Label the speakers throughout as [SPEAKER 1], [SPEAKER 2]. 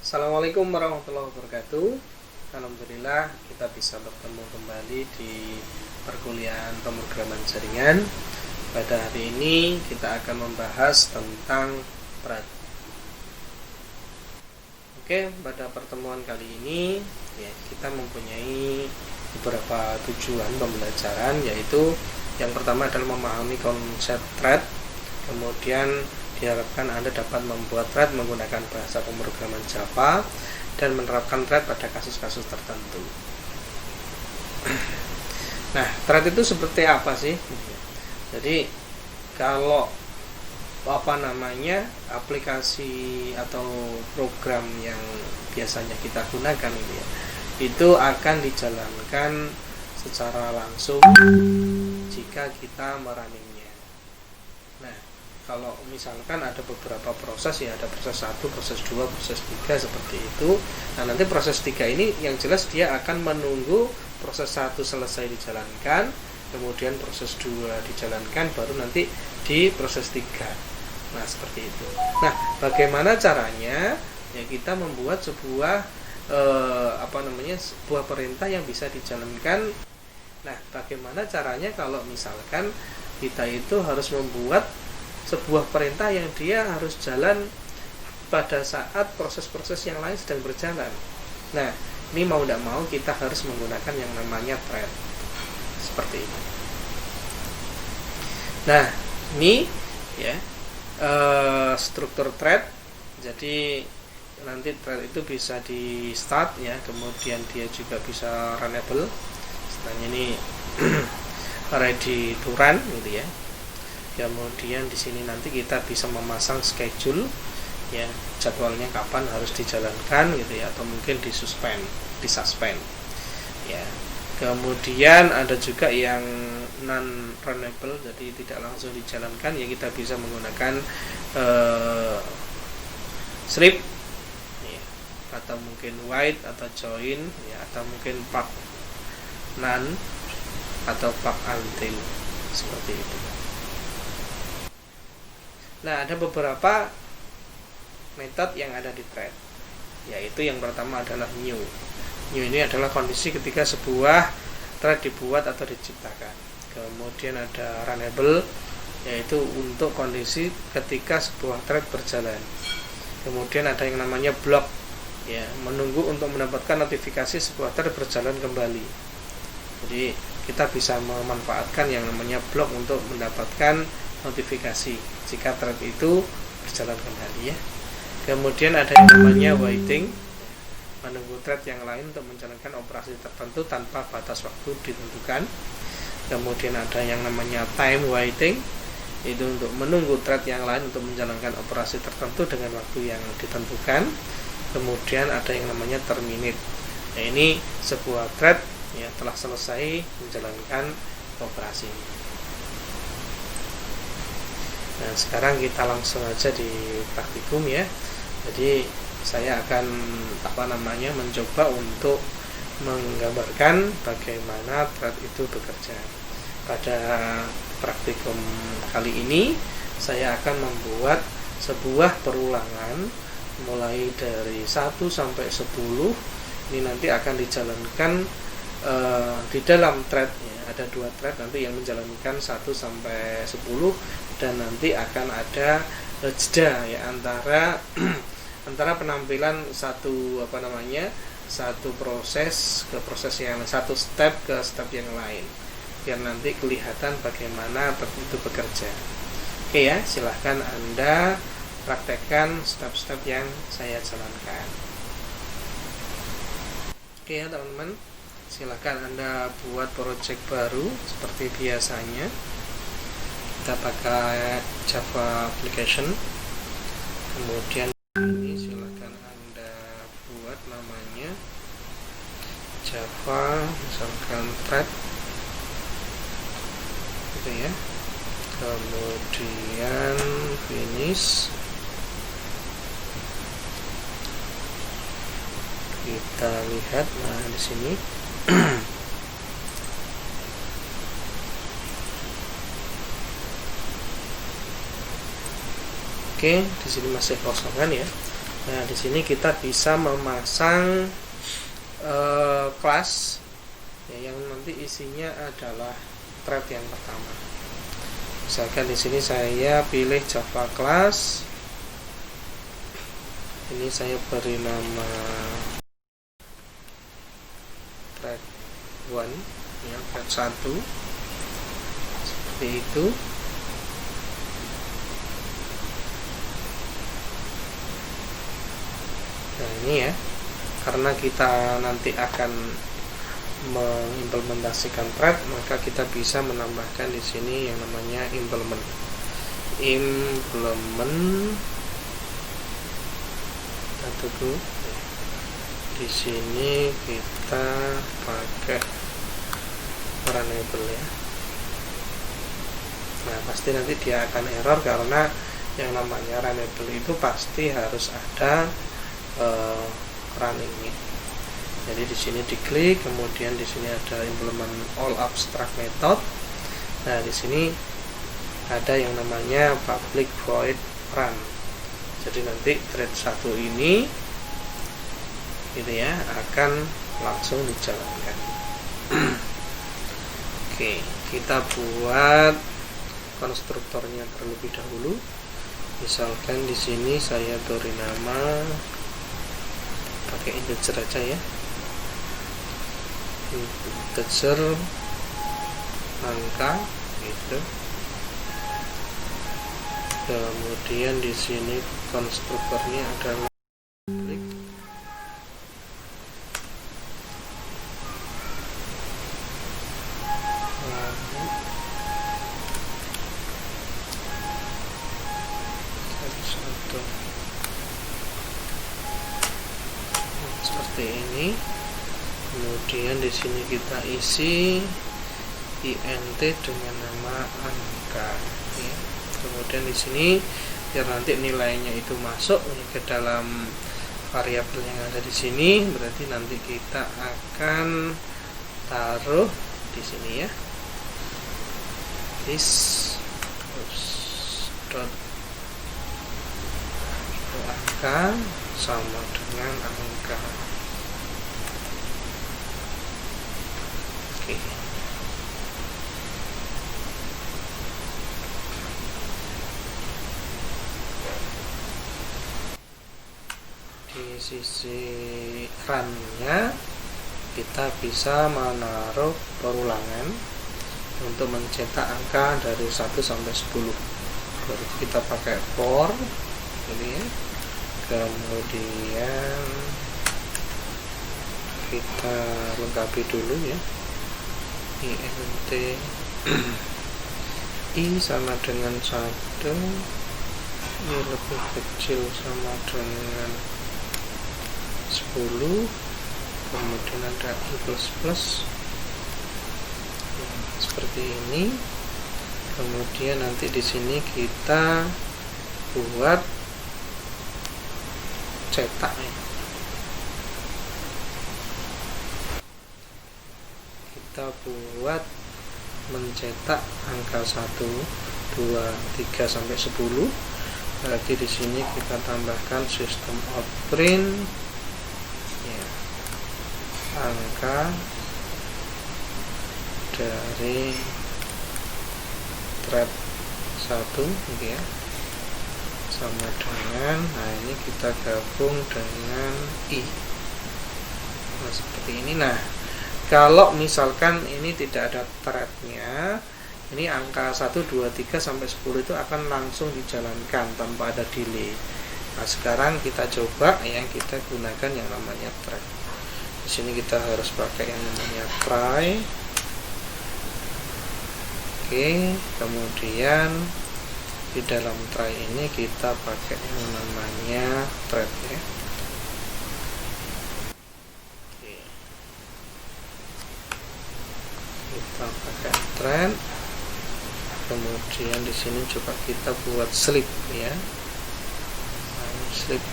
[SPEAKER 1] Assalamualaikum warahmatullahi wabarakatuh. Alhamdulillah kita bisa bertemu kembali di perkuliahan pemrograman jaringan. Pada hari ini kita akan membahas tentang thread. Oke, pada pertemuan kali ini kita mempunyai beberapa tujuan pembelajaran, yaitu yang pertama adalah memahami konsep thread. Kemudian diharapkan Anda dapat membuat thread menggunakan bahasa pemrograman Java dan menerapkan thread pada kasus-kasus tertentu. Nah, thread itu seperti apa sih? Jadi, kalau aplikasi atau program yang biasanya kita gunakan itu akan dijalankan secara langsung jika kita merunningnya. Nah, kalau misalkan ada beberapa proses, ada proses 1, proses 2, proses 3 seperti itu. Nah, nanti proses 3 ini yang jelas dia akan menunggu proses 1 selesai dijalankan, kemudian proses 2 dijalankan, baru nanti di proses 3. Nah, seperti itu. Nah, bagaimana caranya? Ya, kita membuat sebuah sebuah perintah yang bisa dijalankan. Nah, bagaimana caranya kalau misalkan kita itu harus membuat sebuah perintah yang dia harus jalan pada saat proses-proses yang lain sedang berjalan. Nah, ini mau tidak mau kita harus menggunakan yang namanya thread. Seperti itu. Nah, ini struktur thread. Jadi nanti thread itu bisa di start kemudian dia juga bisa runnable. Istilahnya ini ready to run Kemudian di sini nanti kita bisa memasang schedule jadwalnya kapan harus dijalankan atau mungkin disuspend. Kemudian ada juga yang non runnable, jadi tidak langsung dijalankan, kita bisa menggunakan sleep atau mungkin wait atau join atau mungkin pack none atau pack until, seperti itu. Nah, ada beberapa metode yang ada di thread, yaitu yang pertama adalah new. New ini adalah kondisi ketika sebuah thread dibuat atau diciptakan. Kemudian ada runnable, yaitu untuk kondisi ketika sebuah thread berjalan. Kemudian ada yang namanya block, menunggu untuk mendapatkan notifikasi sebuah thread berjalan kembali. Jadi kita bisa memanfaatkan yang namanya block untuk mendapatkan notifikasi jika thread itu berjalan kembali. Kemudian ada yang namanya waiting, menunggu thread yang lain untuk menjalankan operasi tertentu tanpa batas waktu ditentukan. Kemudian ada yang namanya time waiting, itu untuk menunggu thread yang lain untuk menjalankan operasi tertentu dengan waktu yang ditentukan. Kemudian ada yang namanya terminate. Ini sebuah thread telah selesai menjalankan operasi. Nah, sekarang kita langsung aja di praktikum Jadi saya akan mencoba untuk menggambarkan bagaimana thread itu bekerja. Pada praktikum kali ini saya akan membuat sebuah perulangan mulai dari 1 sampai 10. Ini nanti akan dijalankan di dalam thread. Ada 2 thread nanti yang menjalankan 1 sampai 10, dan nanti akan ada jeda antara penampilan satu proses ke proses yang satu step ke step yang lain, biar nanti kelihatan bagaimana itu bekerja. Oke silahkan Anda praktekkan step-step yang saya jalankan. Oke teman-teman, silahkan Anda buat project baru seperti biasanya. Kita pakai Java application. Kemudian ini silahkan Anda buat namanya Java, misalkan thread kemudian finish. Kita lihat di sini. Oke, di sini masih kosongan Nah, di sini kita bisa memasang kelas ya, yang nanti isinya adalah thread yang pertama. Misalkan di sini saya pilih Java class. Ini saya beri nama thread 1 ya, thread 1 seperti itu. Nah, ini ya, karena kita nanti akan mengimplementasikan thread, maka kita bisa menambahkan di sini yang namanya implement. Kita tunggu. Di sini kita pakai runnable ya. Nah, pasti nanti dia akan error karena yang namanya runnable itu pasti harus ada runningnya. Jadi di sini diklik, kemudian di sini ada implement all abstract method. Nah, di sini ada yang namanya public void run. Jadi nanti thread 1 ini gitu ya, akan langsung dijalankan. Oke, kita buat konstruktornya terlebih dahulu. Misalkan di sini saya beri nama pakai integer aja ya, integer angka gitu. Kemudian di sini konstruktornya adalah public seperti ini. Kemudian di sini kita isi int dengan nama angka ya. Kemudian di sini biar nanti nilainya itu masuk ke dalam variabel yang ada di sini, berarti nanti kita akan taruh di sini ya, this dot angka sama dengan angka. Oke. Di sisi run-nya kita bisa menaruh perulangan untuk mencetak angka dari 1 sampai 10. Lalu kita pakai for ini ya. Kemudian kita lengkapi dulu ya, int i sama dengan 1, i lebih kecil sama dengan 10, kemudian ada i plus plus ya, seperti ini. Kemudian nanti di sini kita buat cetak ya. Kita buat mencetak angka 1, 2, 3 sampai 10. Berarti di sini kita tambahkan system out print ya, angka dari thread 1 gitu ya, sama dengan, nah ini kita gabung dengan i. Nah, seperti ini. Nah, kalau misalkan ini tidak ada threadnya, ini angka 1, 2, 3 sampai 10 itu akan langsung dijalankan tanpa ada delay. Nah, sekarang kita coba yang kita gunakan yang namanya thread. Di sini kita harus pakai yang namanya try. Oke, kemudian di dalam try ini kita pakai yang namanya thread ya. Oke. Kita pakai thread. Kemudian di sini coba kita buat slip ya. Slip.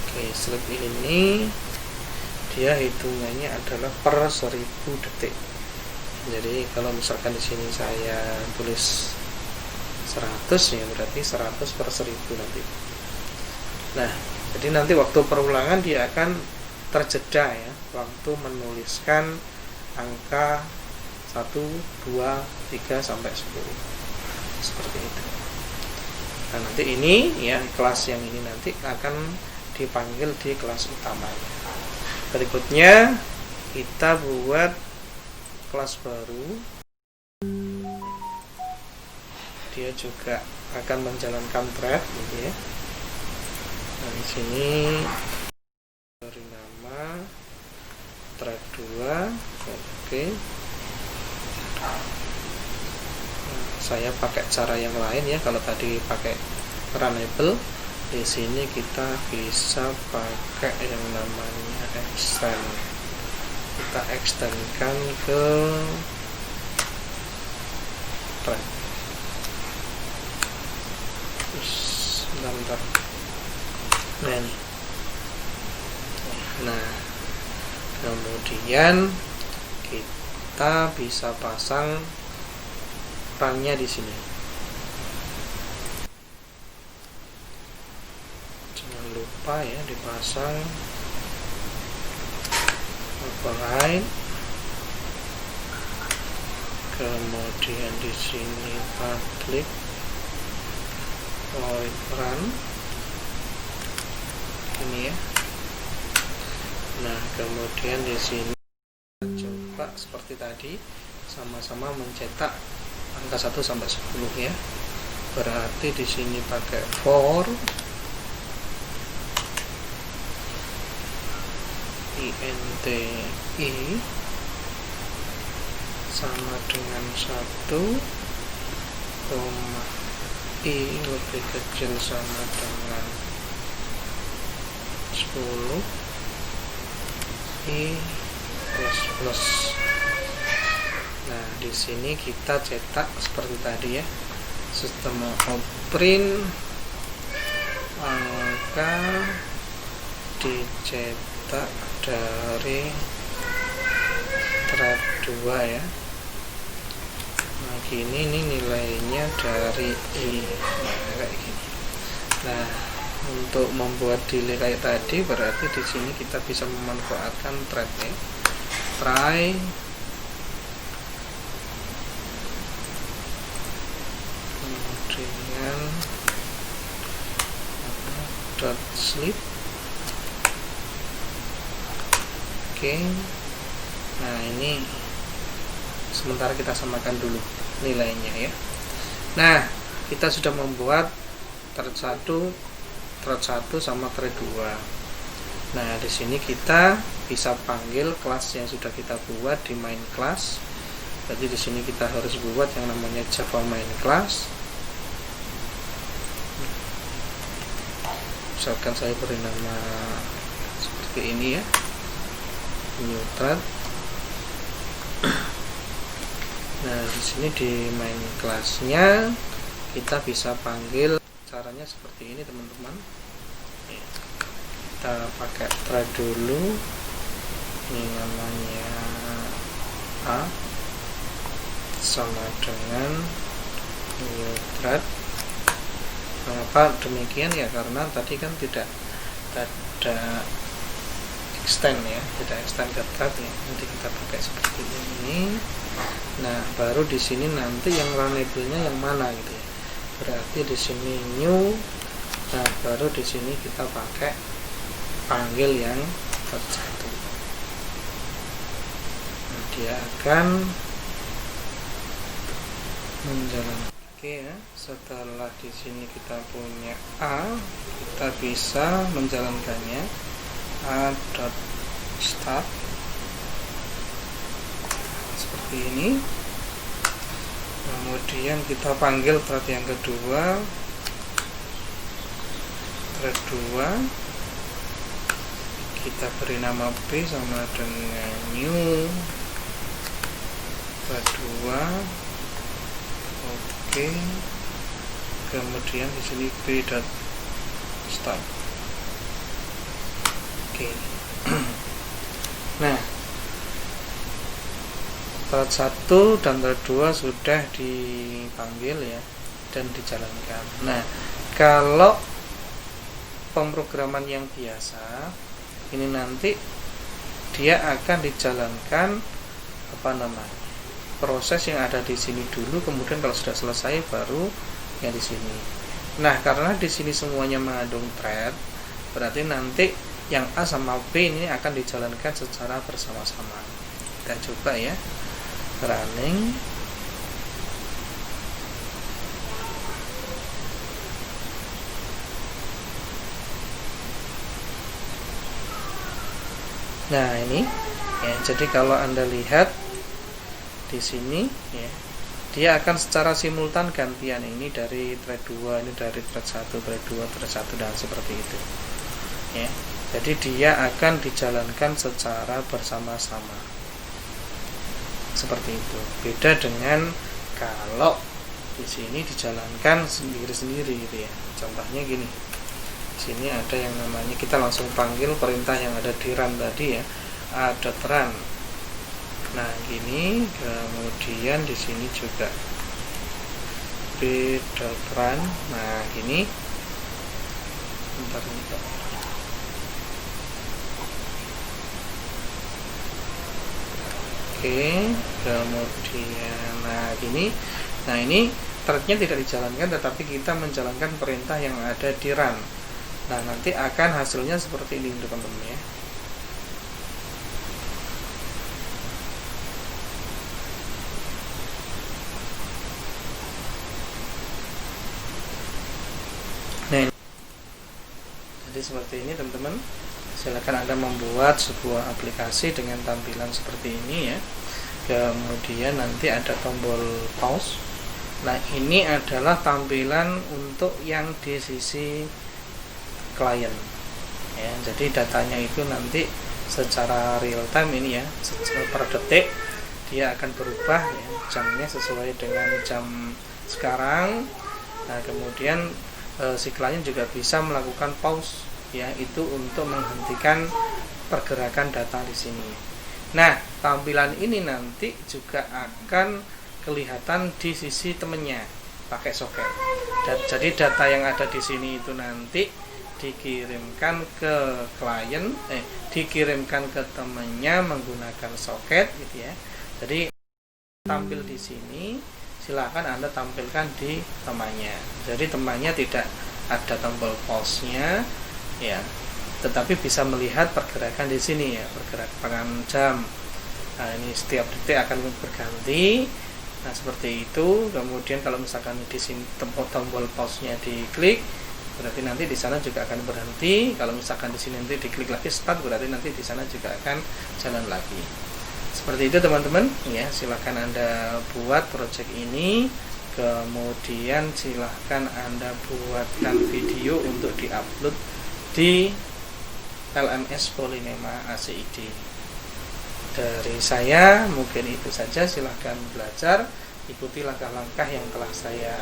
[SPEAKER 1] Oke, slip ini dia hitungannya adalah per 1000 detik. Jadi kalau misalkan di sini saya tulis 100 ya, berarti 100 per 1000 nanti. Nah, jadi nanti waktu perulangan dia akan terjeda ya, waktu menuliskan angka 1, 2, 3 sampai 10 seperti itu. Nah, nanti ini ya, kelas yang ini nanti akan dipanggil di kelas utamanya. Berikutnya kita buat kelas baru. Dia juga akan menjalankan thread gitu ya. Nah, di sini beri nama thread 2. Oke. Nah, saya pakai cara yang lain ya. Kalau tadi pakai runnable, di sini kita bisa pakai yang namanya extend. Kita extendkan ke thread. Bentar. Nah, kemudian kita bisa pasang run-nya di sini. Jangan lupa ya dipasang override. Kemudian di sini public void run ini ya. Nah, kemudian di sini coba seperti tadi, sama-sama mencetak angka 1 sampai 10 ya. Berarti di sini pakai for int i sama dengan 1, i lebih kecil sama dengan 10, i plus. Nah, di sini kita cetak seperti tadi ya, sistem out print angka dicetak dari thread 2 ya. Nah, gini nih nilainya dari i. Nah, kayak gini. Nah, untuk membuat delay kayak tadi, berarti di sini kita bisa memanfaatkan threadnya. Try kemudian dot sleep. Oke. Nah, ini sementara kita samakan dulu nilainya ya. Nah, kita sudah membuat thread 1 sama thread 2. Nah, di sini kita bisa panggil kelas yang sudah kita buat di main class. Jadi di sini kita harus buat yang namanya Java main class. Misalkan saya beri nama seperti ini ya, new thread. Nah, di sini di main class-nya kita bisa panggil, caranya seperti ini teman-teman. Kita pakai thread dulu, ini namanya a sama dengan new thread. Kenapa demikian ya, karena tadi kan tidak ada extend ya, tidak extend ke thread ya. Nanti kita pakai seperti ini. Nah, baru di sini nanti yang runnable-nya yang mana gitu ya. Berarti di sini new. Nah, baru di sini kita pakai panggil yang thread 1. Nah, dia akan menjalankan. Oke ya, setelah di sini kita punya a, kita bisa menjalankannya. A.start seperti ini. Kemudian kita panggil thread yang kedua, thread 2. Kita beri nama B sama dengan new thread 2. Oke. Kemudian di sini b.start. Oke. Nah, thread 1 dan thread 2 sudah dipanggil ya, dan dijalankan. Nah, kalau pemrograman yang biasa ini nanti dia akan dijalankan proses yang ada di sini dulu, kemudian kalau sudah selesai baru yang di sini. Nah, karena di sini semuanya mengandung thread, berarti nanti yang A sama B ini akan dijalankan secara bersama-sama. Kita coba ya, running. Nah, ini ya, jadi kalau Anda lihat di sini ya, dia akan secara simultan gantian, ini dari thread 2, ini dari thread 1, thread 2, thread 1, dan seperti itu ya. Jadi dia akan dijalankan secara bersama-sama seperti itu. Beda dengan kalau di sini dijalankan sendiri-sendiri gitu ya. Contohnya gini, di sini ada yang namanya, kita langsung panggil perintah yang ada di run tadi ya, ada run. Nah, gini, kemudian di sini juga b.run. Nah, gini. Bentar. Oke, kemudian nah gini. Nah, ini threadnya tidak dijalankan, tetapi kita menjalankan perintah yang ada di run. Nah, nanti akan hasilnya seperti ini teman-teman ya. Nah, jadi seperti ini teman-teman. Silakan Anda membuat sebuah aplikasi dengan tampilan seperti ini ya. Kemudian nanti ada tombol pause. Nah, ini adalah tampilan untuk yang di sisi klien ya. Jadi datanya itu nanti secara real time ini ya, per detik dia akan berubah ya, jamnya sesuai dengan jam sekarang. Nah, kemudian si klien juga bisa melakukan pause ya, itu untuk menghentikan pergerakan data di sini. Nah, tampilan ini nanti juga akan kelihatan di sisi temennya pakai soket. Jadi data yang ada di sini itu nanti dikirimkan ke klien, dikirimkan ke temennya menggunakan soket gitu ya. Jadi tampil di sini, silakan Anda tampilkan di temannya. Jadi temannya tidak ada tombol pause-nya ya, tetapi bisa melihat pergerakan di sini ya, pergerakan jam. Nah, ini setiap detik akan berganti. Nah, seperti itu. Kemudian kalau misalkan di sini tombol pause-nya diklik, berarti nanti di sana juga akan berhenti. Kalau misalkan di sini nanti diklik lagi start, berarti nanti di sana juga akan jalan lagi. Seperti itu teman-teman ya. Silakan Anda buat project ini. Kemudian silahkan Anda buatkan video untuk diupload di LMS Polinema ACID. Dari saya mungkin itu saja. Silahkan belajar, ikuti langkah-langkah yang telah saya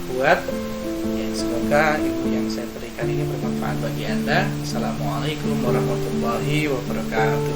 [SPEAKER 1] buat ya, semoga ilmu yang saya berikan ini bermanfaat bagi Anda. Assalamualaikum warahmatullahi wabarakatuh.